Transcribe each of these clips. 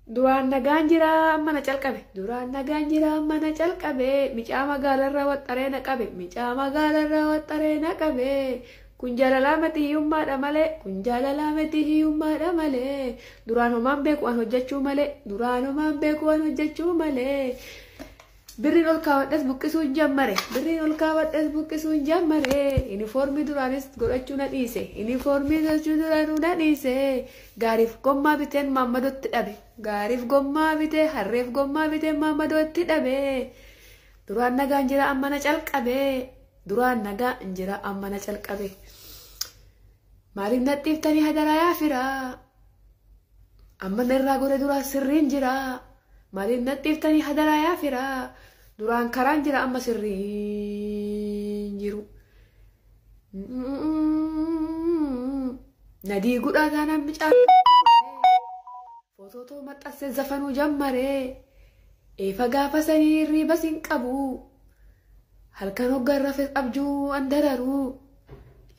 duraan nagaan jira amma na calqabe duraan nagaan jira amma na calqabe micaa magaalarra waxxaree na qabe micaa magaalarra waxxaree na qabe kun jaalalaa miti hiyyummaadha malee kun jaalalaa miti hiyyummaadha malee duraan homaan beeku an hojjechuu malee duraan homaan beeku an hojjechuu malee birriin ol kaawwadhas buqqisuu hin jammare birriin ol kaawwadhas buqqisuu hin jammare inifoormii duraanis godhachuu na dhiise inifoormii godhachuu duraanuu na dhiise gaariif gommaa biteen maammadootti dhabe gaariif gommaa bitee harreef gommaa biteen maammadootti dhabe duraan nagaan jira amma na calqabe duraan nagaan jira amma na calqabe maaliif naxxiiftanii hadarayaa fira amma narraa godhe duraan sirriin jira maaliif naxxiiftanii hadarayaa fira duraan karaan jira amma sirriin jiru nadii gudhaa taanaan bicaa footoo maxxansee zafanuu jammare eefa gaafa sanii hirriiba sin qabu halkan hoggaan rafes abjuu andararu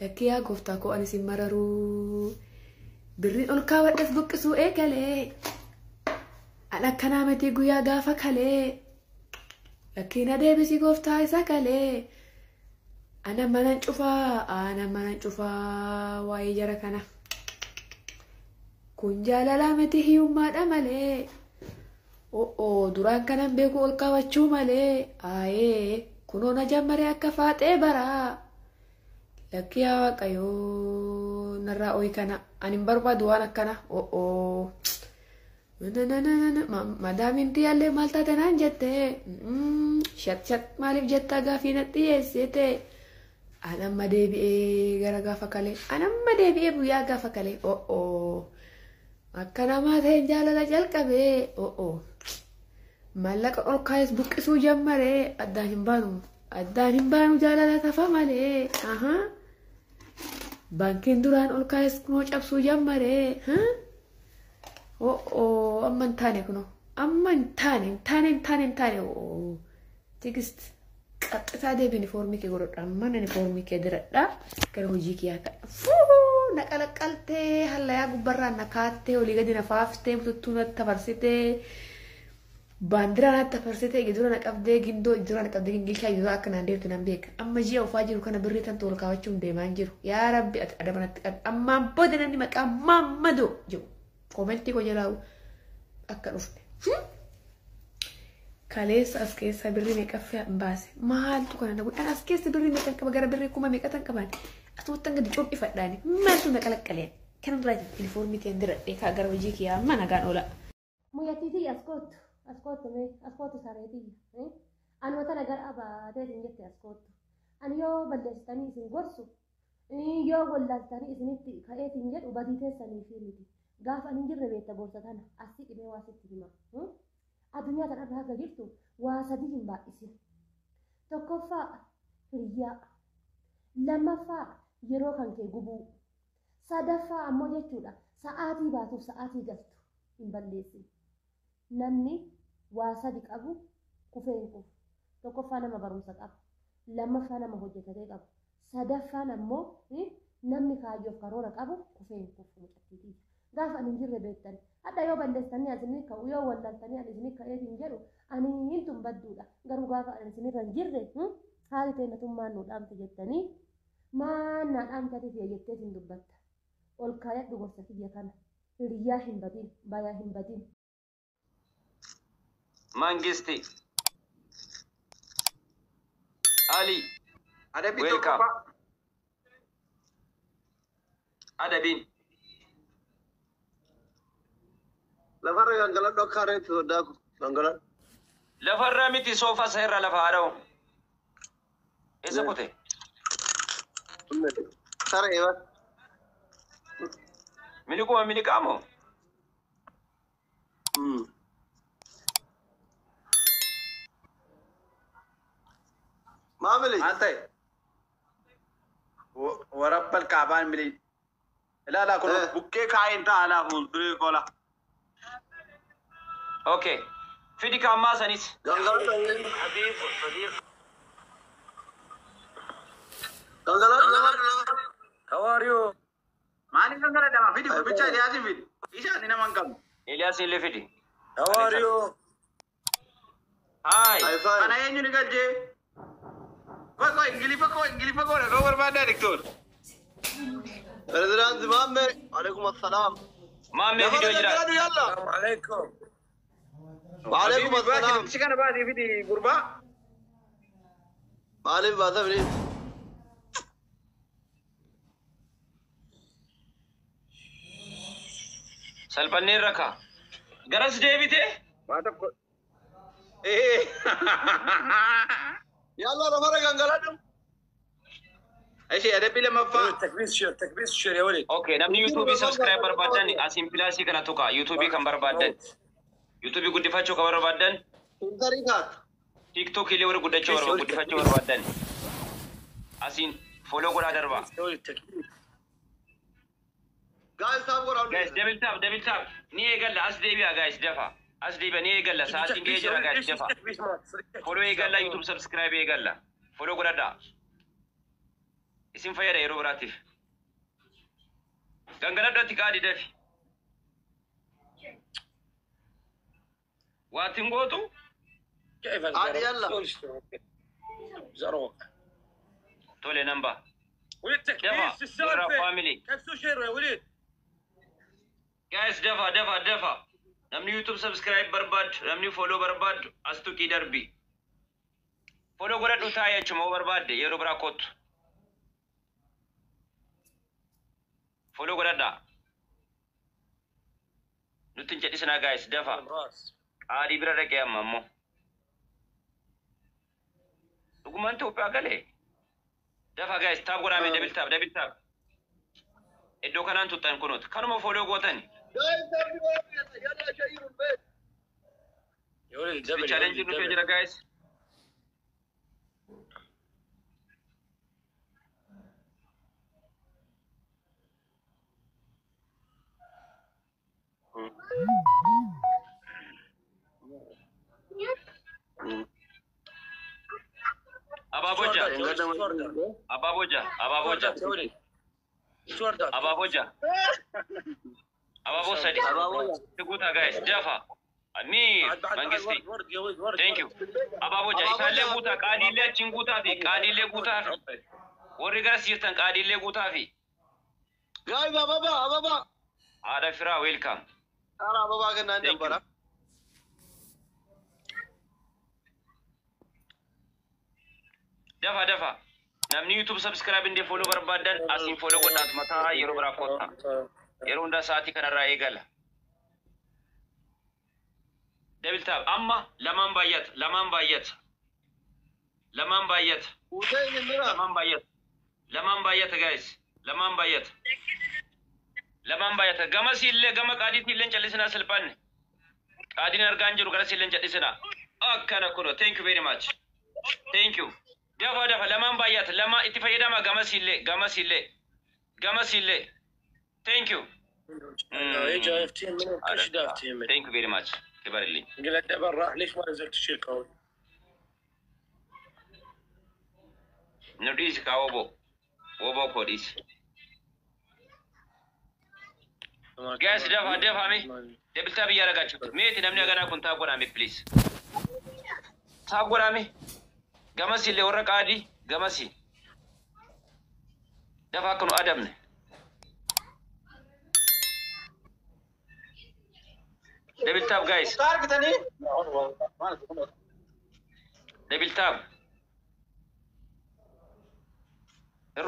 lakkii yaa gooftaa koo ani sin mararu birriin ol kaawwadhas buqqisuu eegalee an akkanaa miti guyyaa gaafa kalee lakkii na deebisi gooftaa isa kalee ana manan cufaa waa'ee jara kana kun jaalalaa miti hiyyummaadha malee duraan kanan beeku ol kaawwachuu malee aayee kunoo na jammare akka faaxee baraa lakkii yaa waaqayyoo narraa ooyi kana ani hin barbaadu waan akkana madaamin tiyaallee maal taate naan jette shat maaliif jettaa gaafii natti dhiyeessite anamma deebi'ee gara gaafa kalee anamma deebi'ee guyyaa gaafa kalee akka namaa ta'een jaalala jalqabee mallaqa ol kaayes buqqisuu jammare addaan hin baanu jaalala tafa malee baankiin duraan ol kaayes kunoo cabsuu jammare amma hin taane kuno amma hin taane tigist qaxxitaa deebiin inifoormii kee godhadha amma inifoormii kee diradha gara hojii kiyyaa ta'a na qalaqaltee hallayaa gubbarraan na kaattee olii gadi na faaftee bututtuu natti tafarsitee baandiraa natti tafarsitee gidura na qabdee gindoo gidura na qabdee gingilchaa gidura akka naan deemtu nan beeka amma ji'a ufaa jiru kana birrii tan tool kaawachuun deemaan jiru yaa rabbi ati adaba natti qabdi ammaan booda namni maqaa maammadoo jiru komentii koo jalaa akka dhufte kaleessa as keessa birrii meeqaffee baase maaltu kana na godhan as keessa birrii meeqan qaba gara birrii kuma meeqatan qaban asuuttan gadi cuuphifadhaani maaltu na qalaqaleen kan duraa inifoormii teen diradhee kaa gara hojii kiyyaa amma nagaan oola. Muyyattiitii askootu sareetii anoota nagar abaatee isin jette askootu ani yoo balleessitanii isin gorsu yoo wallaaltanii isinitti ka'eetiin jedhu badii teessanii fi miti gaafa ani jirre beekta gorsa kana asii dhibee waa sitti hima addunyaa kanarra hanga jirtu waa sadii hin baay'isin tokkoffaa hiriyyaa lammaffaa yeroo kan kee gubuu sadaffaa ammoo jechuudha sa'aatii baatuuf sa'aatii galtu hin balleessin namni waa sadi qabu kufee hin kufu tokkoffaa nama barumsa qabu lammaffaa nama hojjetatee qabu sadaffaan ammoo namni kaayyoof karoora qabu kufee hin kufu mucattiitii gaafa ani jirre beektan hadda yoo balleessanii asinii ka'u yoo wallaaltanii ani isinii ka'eetiin jedhu ani hin tumbadduudha garuu gaafa ani isinirra hin jirre haali teenatummaan nu dhaamte jettanii maannaa dhaamtatiif jettee hin dubbatta ol kaayadhu gorsa kiyya kana hiriyyaa hin badin bayaa hin badin. Mangisti Ali Adabin welcome Adabin lafarra gangalan dhokkaaree soddaaku gangalan lafarra miti sofa seerra lafa haadhawu isa kute sareewa minikuma minikaamo maamili Ante warabbal kaabaan mili ilaala kun bukkee kaa'in taala fuulduree kola. okay fidi kama sanis gangalan how are you Maani gangara dama fidi bicha Elias fidi. Isa ni naman kam. Elias ile fidi How are you? Hi. High five. Ana eenyu ni galchee? Koo Ingilifa koo dhagoo barbaadaa Diktoor. President Zimbabwe. Alaikum assalam. Maamee Lafarra video jira. galgaladu yalla. Assalamu alaikum. Waalaikum assalam. Si kana baasii fidi gurbaa. Maalif baasa fide? Salphannee rakka. Garas deebite. Waa tokko. Yalla lafarra gangaladu. Ishee adabbii lammaffaa. Takbiis shir ya waliin. Okay, namni YouTube subscribe barbaadan asin pilaasii kana tuqa. YouTube kan barbaadan. YouTube guddifachuu kan barbaadan. Intarii kaat. TikTok illee warra guddifachuu barbaadan. Asin follow godhaa darba. Guys, stop go around. Guys, double tap. Ni eegalla as deebi'a guys dafa. As deebi'a ni eegalla sa'aatiin ga'ee jira guys dafa. Follow eegalla YouTube subscribe eegalla. Follow godhadhaa. Isin fayyada yeroo biraatiif. Gangaladhatti qaadii dafi. Waatiin gootu. Adi yalla. زروق. Tole namba. وليد دفع. تكبيس You're a السالفة. family. كيف تشير يا وليد؟ Guys, dafa. Namni YouTube subscribe barbaad, namni follow barbaad, as tuqii darbi. Follow godhadhu taa'ee achuma barbaadde yeroo biraa kottu. Follow godhadhaa. Nutti hin jedhisinaa guys, dafa. Qaadii bira dhaqee amma ammoo. Dhugumaan Itoophiyaa galee. Dafa guys, taap godhaame double tap. Iddoo kanaan tuttan kunuut. Kanuma follow gootani. Guys, yalla shayirun bet. يا وليد Fi challenge dhufee jira guys. Ababoja. Ababo sadi. Tuguta guys, dafa. Amir, Mangisti. Thank you. Ababoja, isaallee guutaa, qaadiillee achiin guutaa fi qaadiillee guutaa fi warri gara siirtan qaadiillee guutaa fi Guys, ababa. haadha firaa welcome. Ara ababa kennan Thank you. jabbara. Dafa. Namni YouTube subscribe indee follow barbaadan asiin follow godhaatu mataa yeroo biraa kotta. Yeroo hundaa sa'aatii kanarraa eegala. Double tap. Amma lamaan baay'ata. Utee indira. Lamaan baay'ata guys. Lamaan baay'ata. Gama siillee gama qaadiitti illee callisinaa salphanne. Qaadiin argaan jiru gara siillee callisinaa. Akkana kuno. Thank you very much. Thank you. Dafa lamaan baay'ata. Lama itti fayyadama gama siillee. Thank you. يجي افتين منهم كل شيء دافتين منه. Thank you very much. كبر لي. قلت برا ليش ما نزلت الشركة هون؟ Notice ka obo kodis. Guys, dafa me. Double tap yara gachu. Me ti namni agana kun ta gora me please. Ta gora me. Gamasi le warra qaadi, gamasi. Dafa kanu adam ne. Double tap guys. Targetani. Double tap.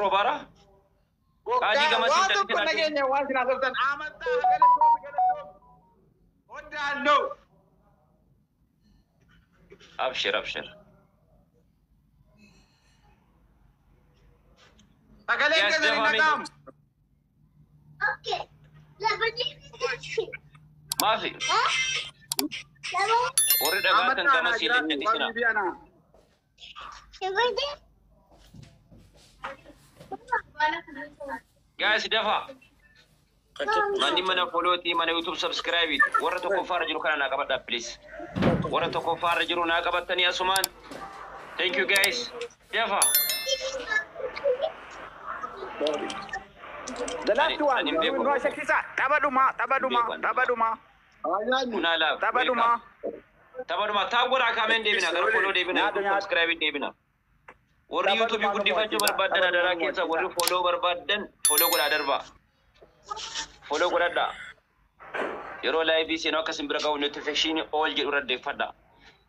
Robara? Qaadi gamasi Waa tokko nageenya waan sinaa toltan amantaa galatoomi. Hundaan no. Abshir. Sagalee Yes, keessan hin definitely. dhaga'amu. Okay. Maafi. Warri dhagaatan gamasi le jedhisina. Guys, dafa. Mani mana follow ti mana YouTube subscribe. Warra tokko faara jiru kana na qabadha please. Warra tokko faara jiru na qabattani asumaan. Thank you guys. Dafa. The last one. No shakisa. Tabaduma. Kuna laaf. Taphatuma. Taphatuma. Taap godhaa kaameen deebina. Gara follow deebina. Subscribe deebina. Warri YouTube guddifachuu barbaadan adaraa keessa warri follow barbaadan follow godhaa darba. Follow godhadha. Yeroo live seenuu akka simbira qabu notification all jedhu raddeeffadha.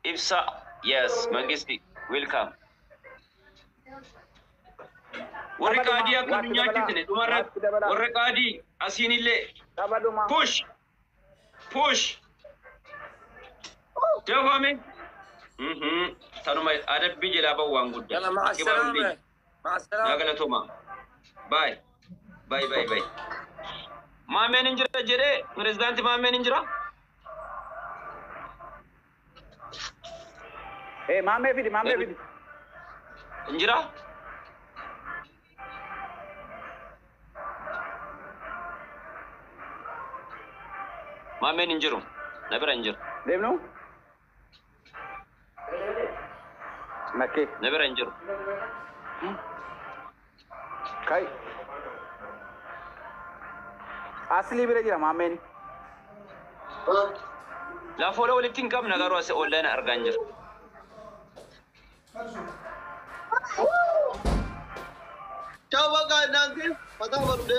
Ibsa yes Mangisti welcome. Warri qaadii akka addunyaatti tine dhumarratti warri qaadii asiinillee push jawwaame tanuma adabbii jedhaa bahu waan guddaa nagalatoma bye maameen injira jedhee pirezidaanti maameen injira maamee fidi injira maameen injiru na bira injiru deemnu nakkee na bira injiru kai asli bira jira maameen laafoolee walitti hin qabne garuu as online argaa hin jiru Ciao, baka nanti. Patah baru deh.